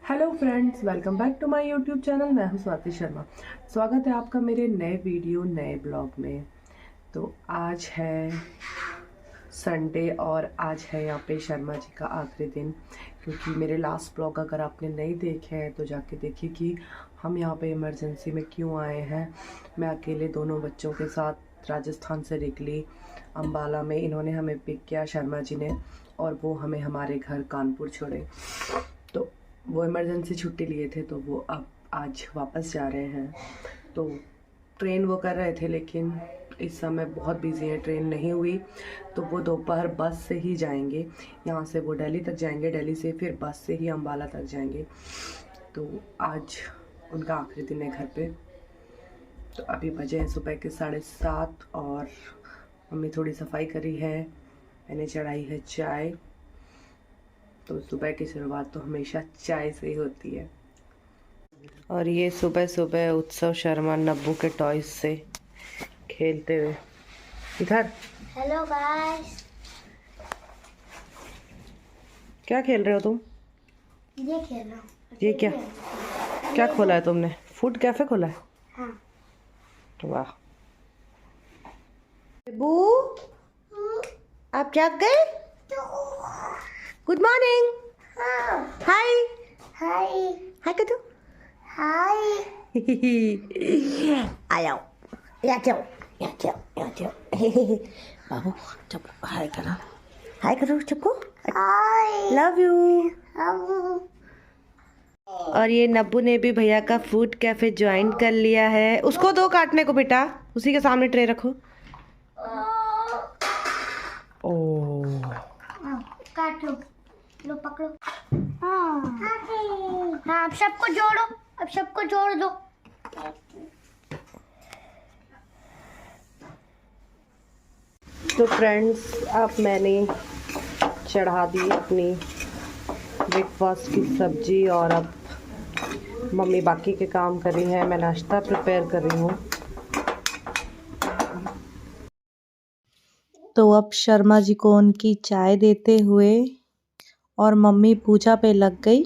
Hello friends, welcome back to my YouTube channel. मैं हूं स्वाति शर्मा। स्वागत है आपका मेरे नए वीडियो नए ब्लॉग में। तो आज है संडे और आज है यहाँ पे शर्मा जी का आखिरी दिन। क्योंकि मेरे लास्ट ब्लॉग अगर आपने नहीं देखे हैं तो जाके देखिए कि हम यहाँ पे इमरजेंसी में क्यों आए हैं। मैं अकेले दोनों बच्चों के साथ राजस्थान से निकली। अम्बाला में इन्होंने हमें पिक किया, शर्मा जी ने, और वो हमें हमारे घर कानपुर छोड़े। तो वो इमरजेंसी छुट्टी लिए थे तो वो अब आज वापस जा रहे हैं। तो ट्रेन वो कर रहे थे, लेकिन इस समय बहुत बिजी है, ट्रेन नहीं हुई। तो वो दोपहर बस से ही जाएंगे। यहाँ से वो दिल्ली तक जाएंगे, दिल्ली से फिर बस से ही अम्बाला तक जाएंगे। तो आज उनका आखिरी दिन है घर पे। तो अभी बजे हैं सुबह के 7:30 और मम्मी थोड़ी सफाई करी है, मैंने चढ़ाई है चाय। तो सुबह की शुरुआत तो हमेशा चाय से ही होती है। और ये सुबह सुबह उत्सव शर्मा नब्बू के टॉयज से खेलते हुए इधर। हेलो गाइस, क्या खेल रहे हो तुम? ये खेल रहा हूँ। ये क्या क्या खोला है तुमने? फूड कैफे खोला है? हाँ। वाह। बू, आप जाग गए? Good morning. हाय हाय हाय कर दो। हाय। आ जाओ, यहाँ जाओ, यहाँ जाओ, यहाँ जाओ। बाबू चुप, हाय करो, हाय करो, चुपको। हाय लव यू। अब और ये नब्बू ने भी भैया का फूड कैफे ज्वाइन कर लिया है। उसको दो काटने को बेटा, उसी के सामने ट्रे रखो। ओ काट लो, लो पकड़ो। हाँ हाँ, अब सबको जोड़ो, अब सबको जोड़ दो। तो फ्रेंड्स, अब मैंने चढ़ा दी अपनी ब्रेकफास्ट की सब्जी और अब मम्मी बाकी के काम कर रही है। मैं नाश्ता प्रिपेयर कर रही हूँ। तो अब शर्मा जी को उनकी चाय देते हुए और मम्मी पूजा पे लग गई।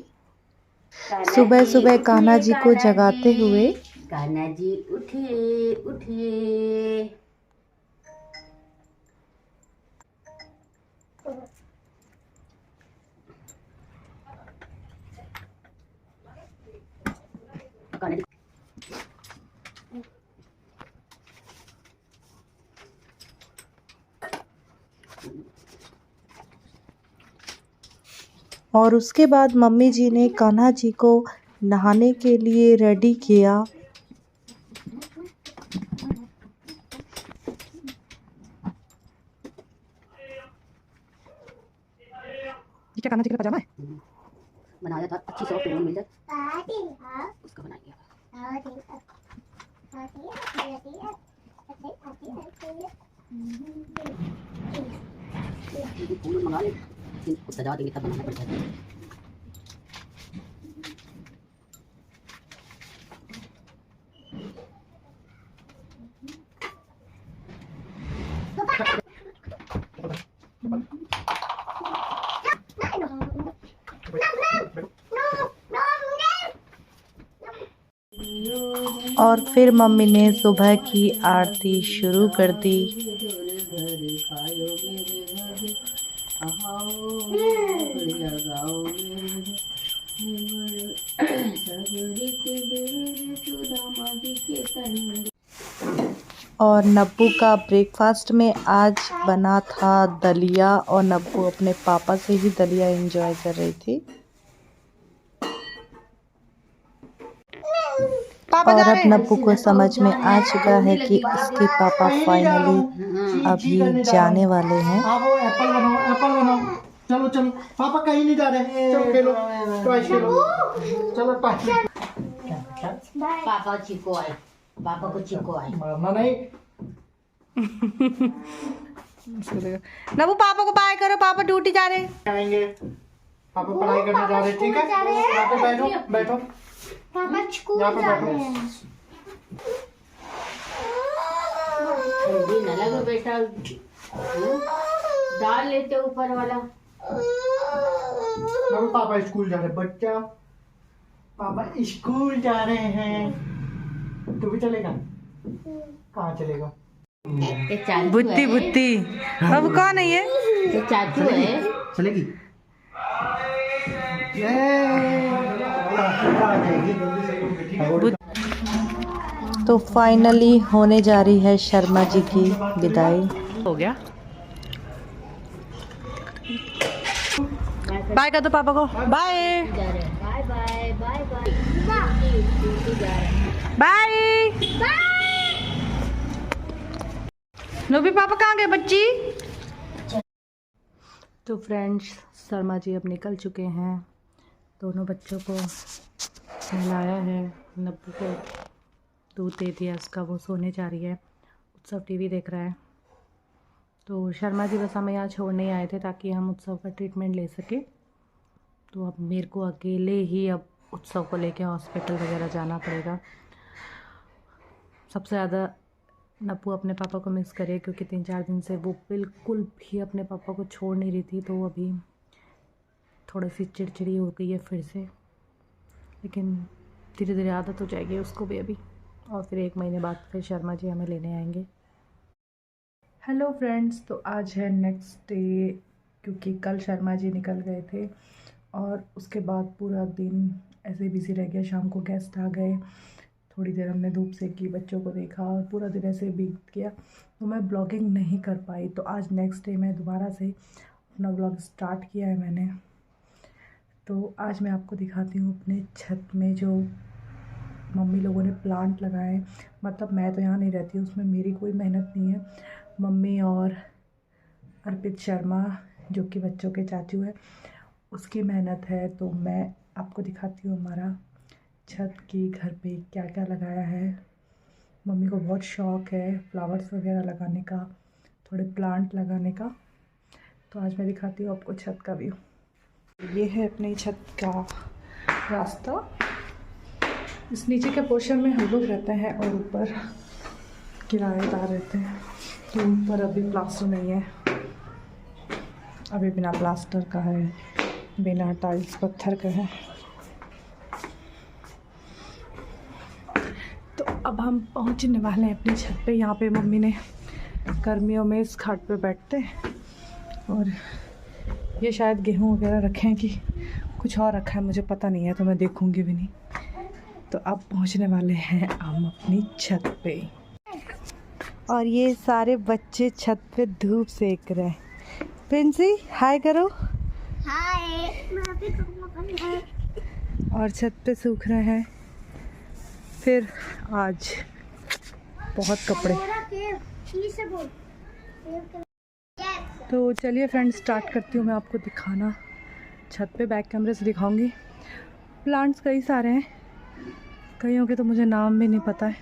सुबह सुबह कान्हा जी को जगाते हुए। कान्हा जी उठिए उठिए। कान्हा जी और उसके बाद मम्मी जी ने कान्हा जी को नहाने के लिए रेडी किया। क्या कान्हा जी का पजामा है? बनाया था, अच्छी सॉफ्ट ऊन मिल जाए उसका बना लिया। फूल मंगा ले, इनको सजा देंगे तब बनाना पड़ता है। और फिर मम्मी ने सुबह की आरती शुरू कर दी। और नब्बू का ब्रेकफास्ट में आज बना था दलिया और नब्बू अपने पापा से ही दलिया एंजॉय कर रही थी। और अब नब्बू को समझ में आ चुका है कि उसके पापा फाइनली अभी जाने वाले हैं। एप्पल बनाओ, एप्पल बनाओ। चलो चलो, पापा कहीं नहीं जा रहे। चलो खेलो, टॉयज खेलो। चलो टॉयज। पापा चिको आए, पापा को चिको आए। मारना नहीं। नब्बू पापा को बाय करो, पापा ड्यूटी जा रहे हैं। आएंगे, पापा पढ़ाई करने जा रहे हैं। ठीक है, यहाँ पे बैठो बैठो, पापा स्कूल यहाँ पे जा बैठो। रहे हैं। ठंडी न लगे बेटा, डाल लेते ऊपर वाला। पापा स्कूल जा रहे। बच्चा पापा स्कूल जा रहे हैं। तू भी चलेगा? कहाँ चलेगा? ये चाचू बुत्ती है। बुत्ती अब कौन है ये? ये चाचू है। चलेगी? आ जाएगी। तो फाइनली होने जा रही है शर्मा जी की विदाई। हो गया। बाय कर दो पापा को। Bye bye bye bye bye bye. Nobi पापा कहाँ गए बच्ची? तो फ्रेंड्स, शर्मा जी अब निकल चुके हैं। दोनों बच्चों को नहलाया है, नब्बू को दूध दे दिया उसका, वो सोने जा रही है। उत्सव टीवी देख रहा है। तो शर्मा जी बस हमें यहाँ छोड़ने आए थे ताकि हम उत्सव का ट्रीटमेंट ले सके। तो अब मेरे को अकेले ही अब उत्सव को लेके हॉस्पिटल वगैरह जाना पड़ेगा। सबसे ज़्यादा नप्पू अपने पापा को मिस करे, क्योंकि 3-4 दिन से वो बिल्कुल भी अपने पापा को छोड़ नहीं रही थी। तो अभी थोड़ी सी चिड़चिड़ी हो गई है फिर से, लेकिन धीरे धीरे आदत हो जाएगी उसको भी अभी। और फिर 1 महीने बाद फिर शर्मा जी हमें लेने आएंगे। हेलो फ्रेंड्स, तो आज है नेक्स्ट डे, क्योंकि कल शर्मा जी निकल गए थे और उसके बाद पूरा दिन ऐसे बिज़ी रह गया। शाम को गेस्ट आ गए, थोड़ी देर हमने धूप सेकी, बच्चों को देखा और पूरा दिन ऐसे बीत गया। तो मैं ब्लॉगिंग नहीं कर पाई। तो आज नेक्स्ट डे मैं दोबारा से अपना ब्लॉग स्टार्ट किया है मैंने। तो आज मैं आपको दिखाती हूँ अपने छत में जो मम्मी लोगों ने प्लांट लगाए। मतलब मैं तो यहाँ नहीं रहती, उसमें मेरी कोई मेहनत नहीं है। मम्मी और अर्पित शर्मा, जो कि बच्चों के चाचू है, उसकी मेहनत है। तो मैं आपको दिखाती हूँ हमारा छत की घर पे क्या क्या लगाया है। मम्मी को बहुत शौक़ है फ्लावर्स वगैरह लगाने का, थोड़े प्लांट लगाने का। तो आज मैं दिखाती हूँ आपको छत का व्यू। ये है अपनी छत का रास्ता। इस नीचे के पोर्शन में हम लोग रहते हैं और ऊपर किराएदार रहते हैं। तो ऊपर अभी प्लास्टर नहीं है, अभी बिना प्लास्टर का है, बिना टाइल्स पत्थर का है। तो अब हम पहुंचने वाले हैं अपनी छत पे। यहाँ पे मम्मी ने गर्मियों में इस खाट पे बैठते हैं, और ये शायद गेहूँ वगैरह रखे हैं कि कुछ और रखा है, मुझे पता नहीं है, तो मैं देखूँगी भी नहीं। तो अब पहुंचने वाले हैं हम अपनी छत पे, और ये सारे बच्चे छत पे धूप सेक रहे हैं। प्रिंसी हाय करो। हाय, मैं भी कहूँगा। और छत पे सूख रहे हैं। फिर आज बहुत कपड़े। तो चलिए फ्रेंड्स, स्टार्ट करती हूँ मैं आपको दिखाना। छत पे बैक कैमरे से दिखाऊंगी। प्लांट्स कई सारे हैं, कईयों के तो मुझे नाम भी नहीं पता है।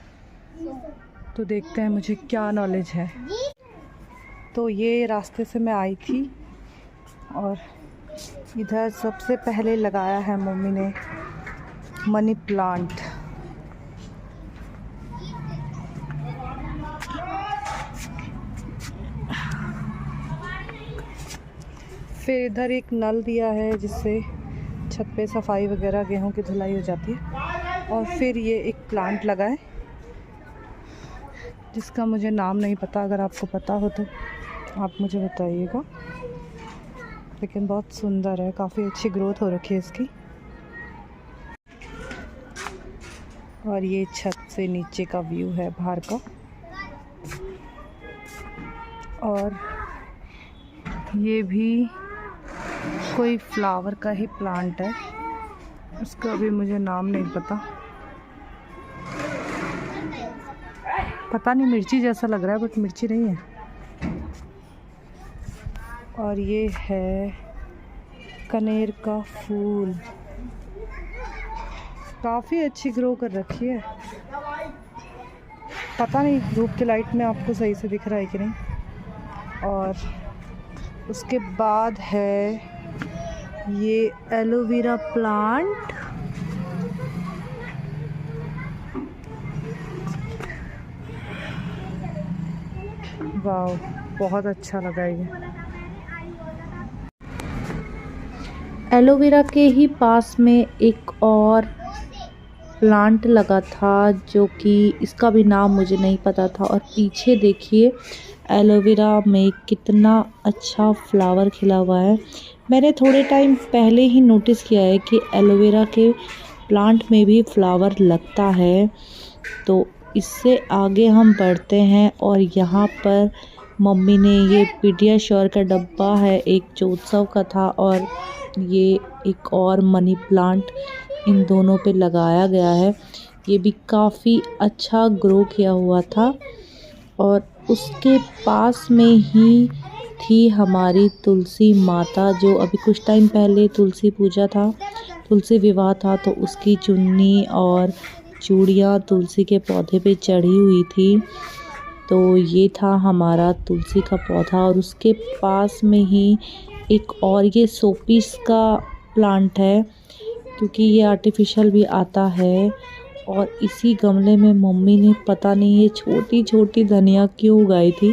तो देखते हैं मुझे क्या नॉलेज है। तो ये रास्ते से मैं आई थी, और इधर सबसे पहले लगाया है मम्मी ने मनी प्लांट। फिर इधर एक नल दिया है जिससे छत पे सफाई वगैरह, गेहूं की धुलाई हो जाती है। और फिर ये एक प्लांट लगा है जिसका मुझे नाम नहीं पता, अगर आपको पता हो तो आप मुझे बताइएगा। लेकिन बहुत सुंदर है, काफ़ी अच्छी ग्रोथ हो रखी है इसकी। और ये छत से नीचे का व्यू है बाहर का। और ये भी कोई फ्लावर का ही प्लांट है, उसका भी मुझे नाम नहीं पता नहीं, मिर्ची जैसा लग रहा है बट मिर्ची नहीं है। और ये है कनेर का फूल, काफ़ी अच्छी ग्रो कर रखी है। पता नहीं धूप की लाइट में आपको सही से दिख रहा है कि नहीं। और उसके बाद है ये एलोवेरा प्लांट। वाह, बहुत अच्छा लगा ये। एलोवेरा के ही पास में एक और प्लांट लगा था जो कि इसका भी नाम मुझे नहीं पता था। और पीछे देखिए एलोवेरा में कितना अच्छा फ्लावर खिला हुआ है। मैंने थोड़े टाइम पहले ही नोटिस किया है कि एलोवेरा के प्लांट में भी फ्लावर लगता है। तो इससे आगे हम बढ़ते हैं और यहाँ पर मम्मी ने ये पीडियाश्योर का डब्बा है, एक चोत्सव का था और ये एक और मनी प्लांट इन दोनों पे लगाया गया है। ये भी काफ़ी अच्छा ग्रो किया हुआ था। और उसके पास में ही थी हमारी तुलसी माता, जो अभी कुछ टाइम पहले तुलसी पूजा था, तुलसी विवाह था, तो उसकी चुन्नी और चूड़ियाँ तुलसी के पौधे पे चढ़ी हुई थी। तो ये था हमारा तुलसी का पौधा। और उसके पास में ही एक और ये शोपीस का प्लांट है, क्योंकि ये आर्टिफिशियल भी आता है। और इसी गमले में मम्मी ने पता नहीं ये छोटी छोटी धनिया क्यों उगाई थी,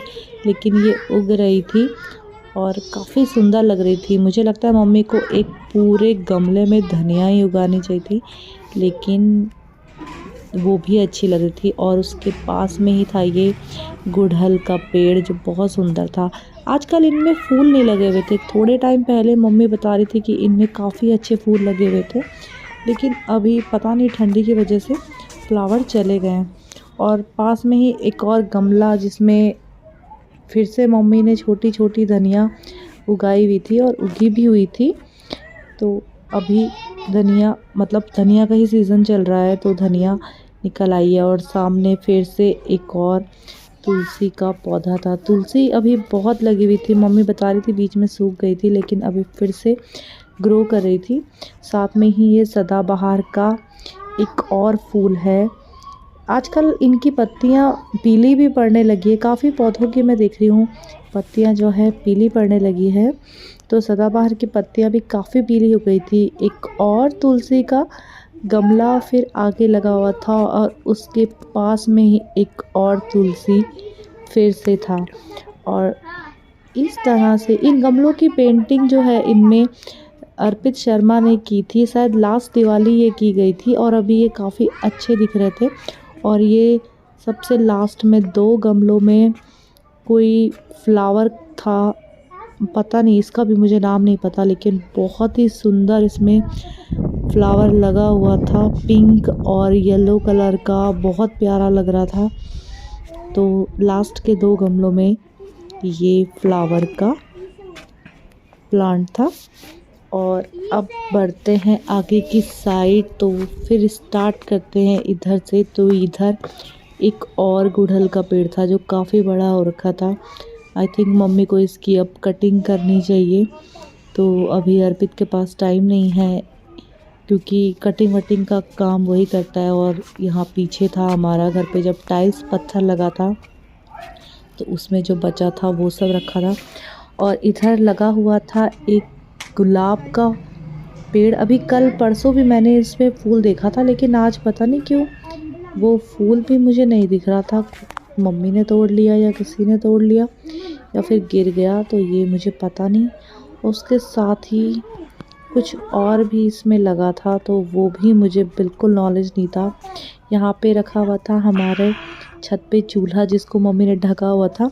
लेकिन ये उग रही थी और काफ़ी सुंदर लग रही थी। मुझे लगता है मम्मी को एक पूरे गमले में धनिया ही उगानी चाहिए थी, लेकिन वो भी अच्छी लग रही थी। और उसके पास में ही था ये गुड़हल का पेड़ जो बहुत सुंदर था। आजकल इनमें फूल नहीं लगे हुए थे। थोड़े टाइम पहले मम्मी बता रही थी कि इनमें काफ़ी अच्छे फूल लगे हुए थे, लेकिन अभी पता नहीं ठंडी की वजह से फ्लावर चले गए हैं। और पास में ही एक और गमला जिसमें फिर से मम्मी ने छोटी छोटी धनिया उगाई हुई थी और उगी भी हुई थी। तो अभी धनिया धनिया का ही सीज़न चल रहा है, तो धनिया निकल आई है। और सामने फिर से एक और तुलसी का पौधा था। तुलसी अभी बहुत लगी हुई थी, मम्मी बता रही थी बीच में सूख गई थी, लेकिन अभी फिर से ग्रो कर रही थी। साथ में ही ये सदाबहार का एक और फूल है। आजकल इनकी पत्तियां पीली भी पड़ने लगी है। काफ़ी पौधों की मैं देख रही हूँ पत्तियां जो है पीली पड़ने लगी है। तो सदाबहार की पत्तियां भी काफ़ी पीली हो गई थी। एक और तुलसी का गमला फिर आगे लगा हुआ था और उसके पास में ही एक और तुलसी फिर से था। और इस तरह से इन गमलों की पेंटिंग जो है इनमें अर्पित शर्मा ने की थी। शायद लास्ट दिवाली ये की गई थी और अभी ये काफ़ी अच्छे दिख रहे थे। और ये सबसे लास्ट में 2 गमलों में कोई फ्लावर था, पता नहीं इसका भी मुझे नाम नहीं पता, लेकिन बहुत ही सुंदर इसमें फ्लावर लगा हुआ था। पिंक और येलो कलर का बहुत प्यारा लग रहा था। तो लास्ट के 2 गमलों में ये फ्लावर का प्लांट था। और अब बढ़ते हैं आगे की साइड, तो फिर स्टार्ट करते हैं इधर से। तो इधर एक और गुड़हल का पेड़ था जो काफ़ी बड़ा हो रखा था। आई थिंक मम्मी को इसकी अब कटिंग करनी चाहिए। तो अभी अर्पित के पास टाइम नहीं है, क्योंकि कटिंग वटिंग का काम वही करता है। और यहाँ पीछे था हमारा घर पे जब टाइल्स पत्थर लगा था, तो उसमें जो बचा था वो सब रखा था। और इधर लगा हुआ था एक गुलाब का पेड़। अभी कल परसों भी मैंने इसमें फूल देखा था, लेकिन आज पता नहीं क्यों वो फूल भी मुझे नहीं दिख रहा था। मम्मी ने तोड़ लिया या किसी ने तोड़ लिया या फिर गिर गया, तो ये मुझे पता नहीं। उसके साथ ही कुछ और भी इसमें लगा था, तो वो भी मुझे बिल्कुल नॉलेज नहीं था। यहाँ पे रखा हुआ था हमारे छत पे चूल्हा, जिसको मम्मी ने ढका हुआ था।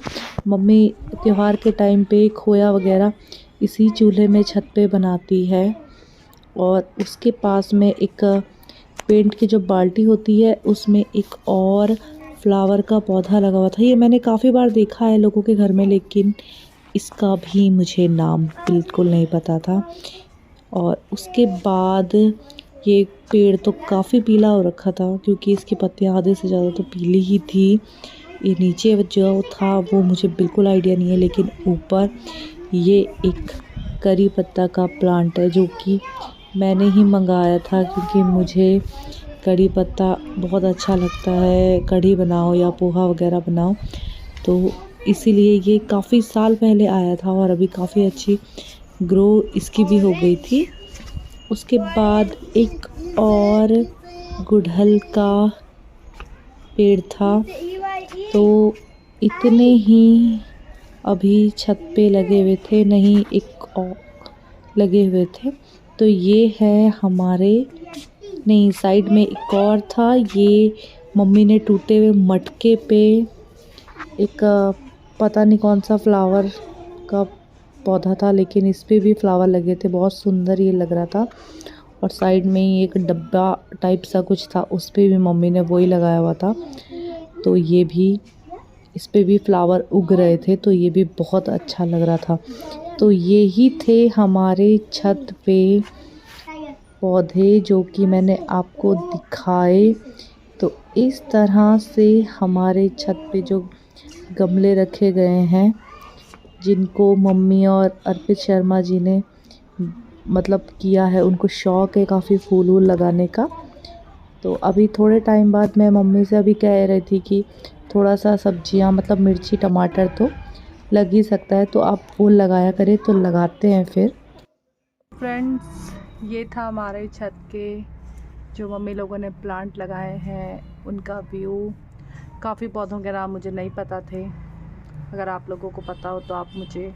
मम्मी त्योहार के टाइम पे खोया वगैरह इसी चूल्हे में छत पे बनाती है। और उसके पास में एक पेंट की जो बाल्टी होती है उसमें एक और फ्लावर का पौधा लगा हुआ था। ये मैंने काफ़ी बार देखा है लोगों के घर में, लेकिन इसका भी मुझे नाम बिल्कुल नहीं पता था। और उसके बाद ये पेड़ तो काफ़ी पीला हो रखा था, क्योंकि इसकी पत्तियां आधे से ज़्यादा तो पीली ही थी। ये नीचे जो था वो मुझे बिल्कुल आइडिया नहीं है, लेकिन ऊपर ये एक करी पत्ता का प्लांट है जो कि मैंने ही मंगाया था, क्योंकि मुझे कड़ी पत्ता बहुत अच्छा लगता है। कढ़ी बनाओ या पोहा वगैरह बनाओ, तो इसीलिए ये काफ़ी साल पहले आया था और अभी काफ़ी अच्छी ग्रो इसकी भी हो गई थी। उसके बाद एक और गुड़हल का पेड़ था। तो इतने ही अभी छत पे लगे हुए थे, नहीं एक और लगे हुए थे। तो ये है हमारे नहीं, साइड में एक और था। ये मम्मी ने टूटे हुए मटके पे एक पता नहीं कौन सा फ्लावर का पौधा था, लेकिन इस पे भी फ्लावर लगे थे, बहुत सुंदर ये लग रहा था। और साइड में ही एक डब्बा टाइप सा कुछ था, उस पे भी मम्मी ने वही लगाया हुआ था। तो ये भी, इस पे भी फ्लावर उग रहे थे, तो ये भी बहुत अच्छा लग रहा था। तो ये ही थे हमारे छत पे पौधे जो कि मैंने आपको दिखाए। तो इस तरह से हमारे छत पे जो गमले रखे गए हैं, जिनको मम्मी और अर्पित शर्मा जी ने मतलब किया है, उनको शौक़ है काफ़ी फूल वूल लगाने का। तो अभी थोड़े टाइम बाद मैं मम्मी से अभी कह रही थी कि थोड़ा सा सब्जियां मतलब मिर्ची टमाटर तो लग ही सकता है, तो आप फूल लगाया करें। तो लगाते हैं फिर। फ्रेंड्स, ये था हमारे छत के जो मम्मी लोगों ने प्लांट लगाए हैं, उनका व्यू। काफ़ी पौधों के नाम मुझे नहीं पता थे, अगर आप लोगों को पता हो तो आप मुझे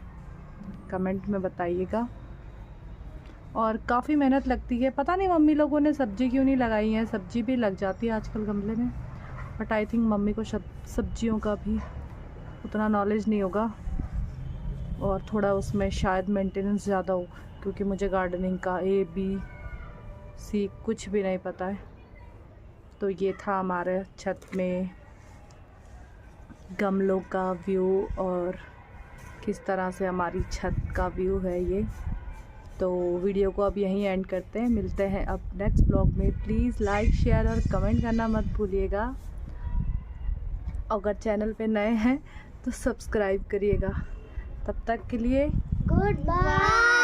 कमेंट में बताइएगा। और काफ़ी मेहनत लगती है, पता नहीं मम्मी लोगों ने सब्ज़ी क्यों नहीं लगाई है। सब्ज़ी भी लग जाती है आजकल गमले में, बट आई थिंक मम्मी को सब्जियों का भी उतना नॉलेज नहीं होगा, और थोड़ा उसमें शायद मेंटेनेंस ज़्यादा हो, क्योंकि मुझे गार्डनिंग का ABC कुछ भी नहीं पता है। तो ये था हमारे छत में गमलों का व्यू, और किस तरह से हमारी छत का व्यू है ये। तो वीडियो को अब यहीं एंड करते हैं, मिलते हैं अब नेक्स्ट ब्लॉग में। प्लीज़ लाइक शेयर और कमेंट करना मत भूलिएगा। अगर चैनल पे नए हैं तो सब्सक्राइब करिएगा। तब तक के लिए गुड बाय।